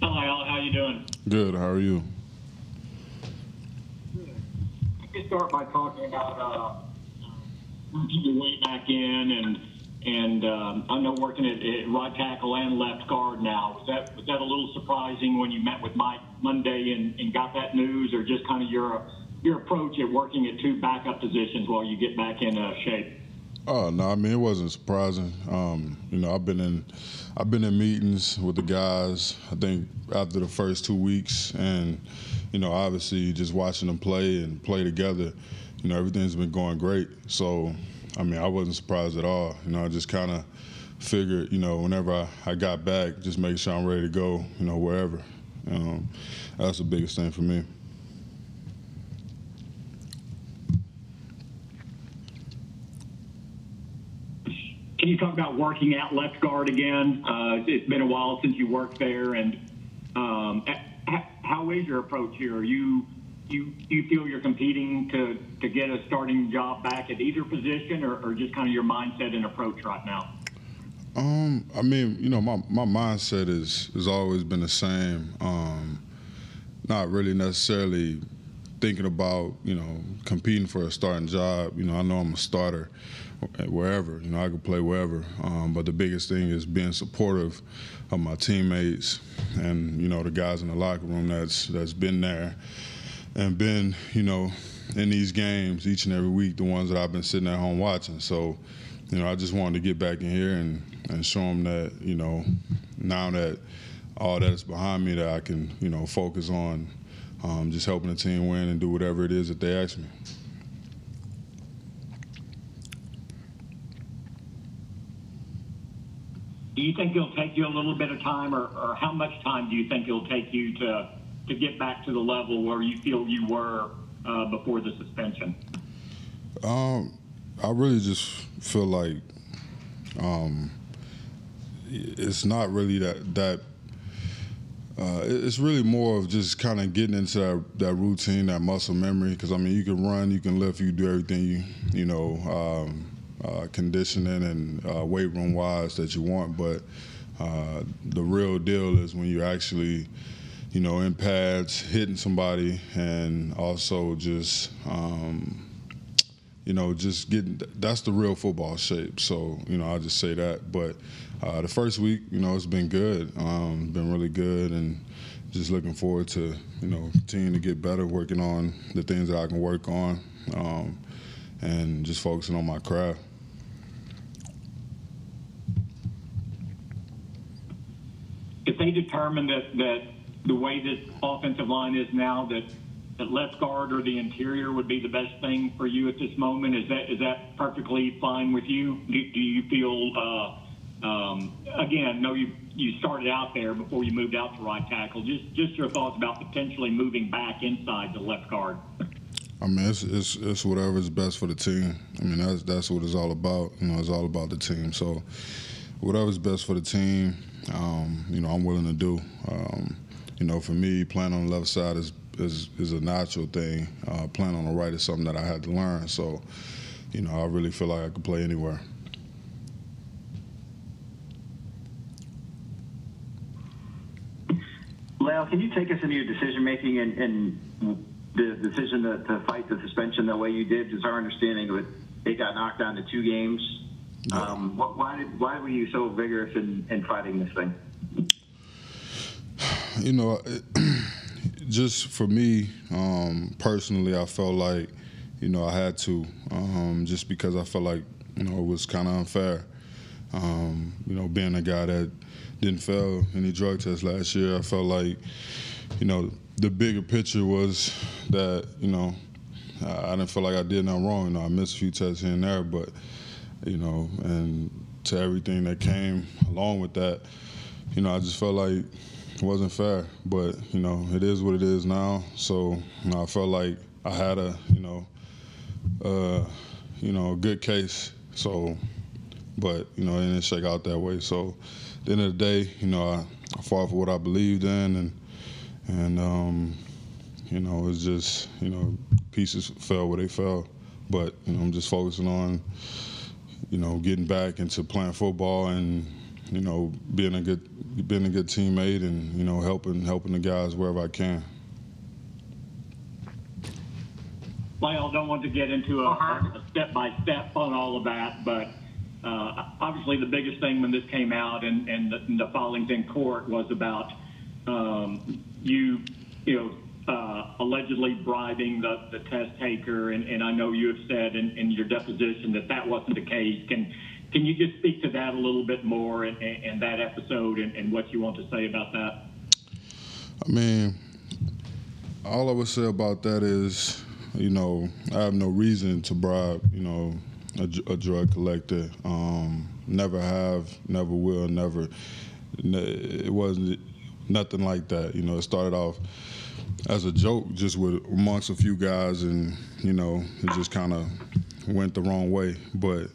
Hi, Al. How you doing? Good. How are you? I could start by talking about working your way back in, and I know working at right tackle and left guard now. Was that a little surprising when you met with Mike Monday and got that news, or just kind of your approach at working at two backup positions while you get back in shape? Oh no, I mean it wasn't surprising. I've been in meetings with the guys. I think after the first 2 weeks, and obviously just watching them play and play together. Everything's been going great. So, I mean, I wasn't surprised at all. I just kind of figured, whenever I got back, just make sure I'm ready to go. Wherever. That's the biggest thing for me. Can you talk about working at left guard again? It's been a while since you worked there, and how is your approach here? You feel you're competing to get a starting job back at either position, or just kind of your mindset and approach right now? I mean, my mindset has always been the same. Not really necessarily thinking about, competing for a starting job. I know I'm a starter wherever. I could play wherever. But the biggest thing is being supportive of my teammates and, the guys in the locker room that's been there and been, in these games each and every week, the ones that I've been sitting at home watching. So, I just wanted to get back in here and show them that, now that all that is behind me, that I can, focus on just helping the team win and do whatever it is that they ask me. Do you think it'll take you a little bit of time, or how much time do you think it'll take you to get back to the level where you feel you were before the suspension? I really just feel like it's not really that it's really more of just kind of getting into that routine, that muscle memory. Because I mean, you can run, you can lift, you can do everything conditioning and weight room wise that you want, but the real deal is when you actually in pads hitting somebody, and also just just getting, that's the real football shape. So I'll just say that. But the first week, it's been good, been really good, and just looking forward to continuing to get better, working on the things that I can work on, and just focusing on my craft. If they determine that the way this offensive line is now, that left guard or the interior would be the best thing for you at this moment, is that perfectly fine with you? Do you feel, again, no, you started out there before you moved out to right tackle. Just your thoughts about potentially moving back inside the left guard. I mean, it's whatever's best for the team. I mean, that's what it's all about. It's all about the team. So whatever's best for the team, I'm willing to do. For me, playing on the left side is a natural thing. Playing on the right is something that I had to learn. So, I really feel like I could play anywhere. Lyle, can you take us into your decision making and the decision to fight the suspension the way you did? Because our understanding of it got knocked down to 2 games. Yeah. Why were you so vigorous in fighting this thing? Just for me, personally, I felt like, I had to, just because I felt like, it was kind of unfair. Being a guy that didn't fail any drug tests last year, I felt like, the bigger picture was that, I didn't feel like I did nothing wrong. I missed a few tests here and there, but, and to everything that came along with that, I just felt like it wasn't fair. But, it is what it is now. So, I felt like I had a good case. So, but, it didn't shake out that way. So, at the end of the day, I fought for what I believed in, and it's just, pieces fell where they fell. But, I'm just focusing on, getting back into playing football and, you know, being a good teammate and, you know, helping the guys wherever I can. Well, I don't want to get into a step-by-step on all of that, but obviously the biggest thing when this came out and the filings in court was about allegedly bribing the test taker, and I know you have said in your deposition that wasn't the case. Can you just speak to that a little bit more and that episode and what you want to say about that? I mean, all I would say about that is, you know, I have no reason to bribe, you know, a drug collector. Never have, never will, never. It wasn't nothing like that. You know, it started off as a joke just amongst a few guys, and, you know, it just kind of went the wrong way. But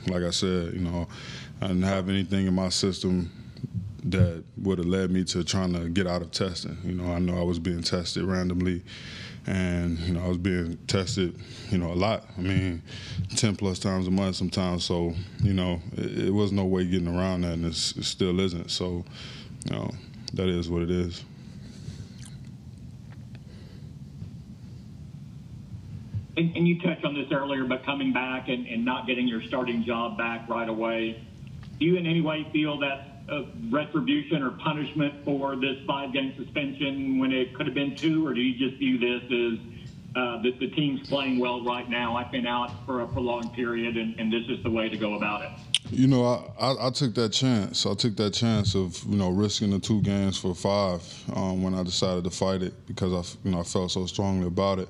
like I said, you know, I didn't have anything in my system that would have led me to trying to get out of testing. You know, I know I was being tested randomly, and, you know, I was being tested, you know, a lot. I mean, 10 plus times a month sometimes. So, you know, it was no way getting around that, and it still isn't. So, you know, that is what it is. And you touched on this earlier, but coming back and not getting your starting job back right away, do you in any way feel that retribution or punishment for this 5-game suspension when it could have been 2, or do you just view this as that the team's playing well right now? I've been out for a prolonged period, and this is the way to go about it. You know, I took that chance. I took that chance of, you know, risking the 2 games for 5 when I decided to fight it because I felt so strongly about it.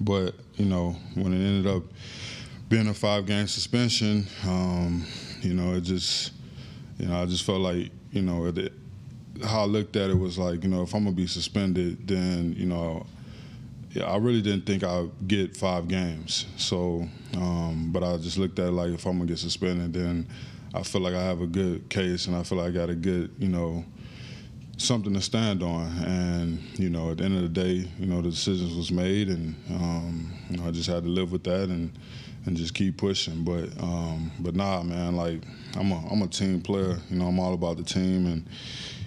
But, you know, when it ended up being a 5-game suspension, you know, it just, you know, I just felt like, you know, how I looked at it was like, you know, if I'm going to be suspended, then, you know, yeah, I really didn't think I'd get 5 games. So, but I just looked at it like if I'm going to get suspended, then I feel like I have a good case and I feel like I got a good, you know, something to stand on. And, you know, at the end of the day, you know, the decisions was made, and, you know, I just had to live with that and just keep pushing. But nah, man, like, I'm a team player. You know, I'm all about the team, and,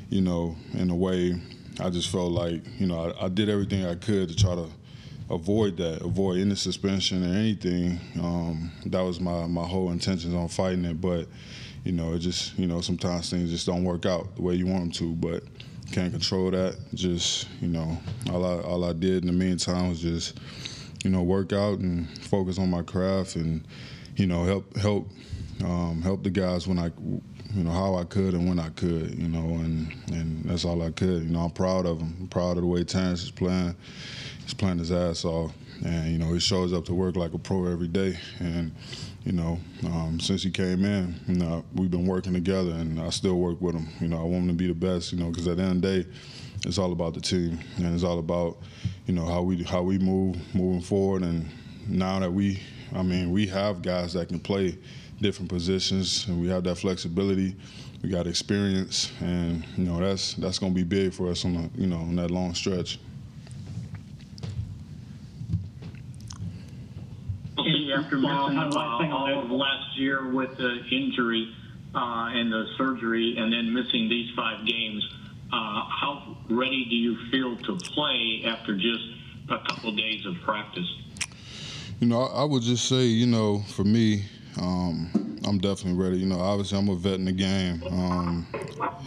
you know, in a way, I just felt like, you know, I did everything I could to try to avoid any suspension or anything. That was my whole intentions on fighting it. But, you know, it just, you know, sometimes things just don't work out the way you want them to. But can't control that. Just, you know, all I did in the meantime was just, you know, work out and focus on my craft, and, you know, help the guys when you know, how I could and when I could, you know, and that's all I could. You know, I'm proud of him. I'm proud of the way Terence is playing. He's playing his ass off, and, you know, he shows up to work like a pro every day. And, you know, since he came in, you know, we've been working together, and I still work with him. You know, I want him to be the best, you know, because at the end of the day, it's all about the team, and it's all about, you know, how we moving forward. And now that we have guys that can play different positions, and we have that flexibility, we got experience, and, you know, that's going to be big for us on the, you know, on that long stretch. After missing all of last year with the injury and the surgery, and then missing these 5 games, how ready do you feel to play after just a couple days of practice? You know, I would just say, you know, for me, I'm definitely ready. You know, obviously I'm a vet in the game.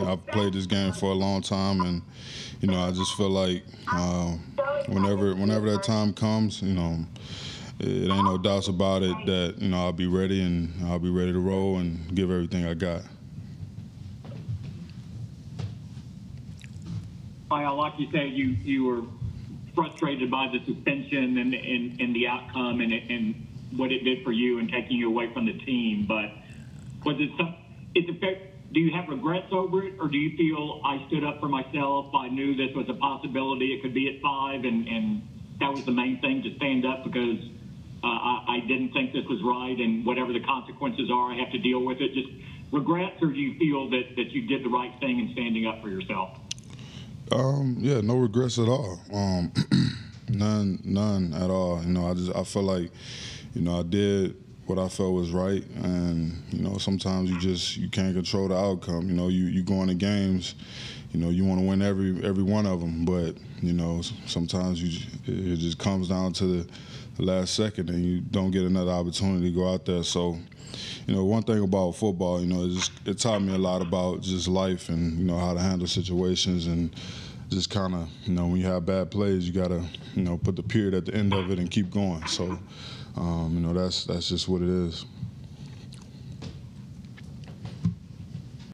I've played this game for a long time, and, you know, I just feel like whenever that time comes, you know, it ain't no doubts about it that, you know, I'll be ready, and I'll be ready to roll and give everything I got. Like you said, you were frustrated by the suspension and the outcome and what it did for you and taking you away from the team. But was it do you have regrets over it, or do you feel I stood up for myself? I knew this was a possibility. It could be at 5, and that was the main thing, to stand up because I didn't think this was right, and whatever the consequences are, I have to deal with it. Just regrets, or do you feel that you did the right thing in standing up for yourself? Yeah, no regrets at all. None at all. You know, I feel like, you know, I did what I felt was right, and sometimes you can't control the outcome. You go into games, you want to win every one of them, but sometimes it just comes down to the last second, and you don't get another opportunity to go out there. So, one thing about football, it taught me a lot about just life and how to handle situations, and just kind of when you have bad plays, you gotta put the period at the end of it and keep going. So, that's just what it is.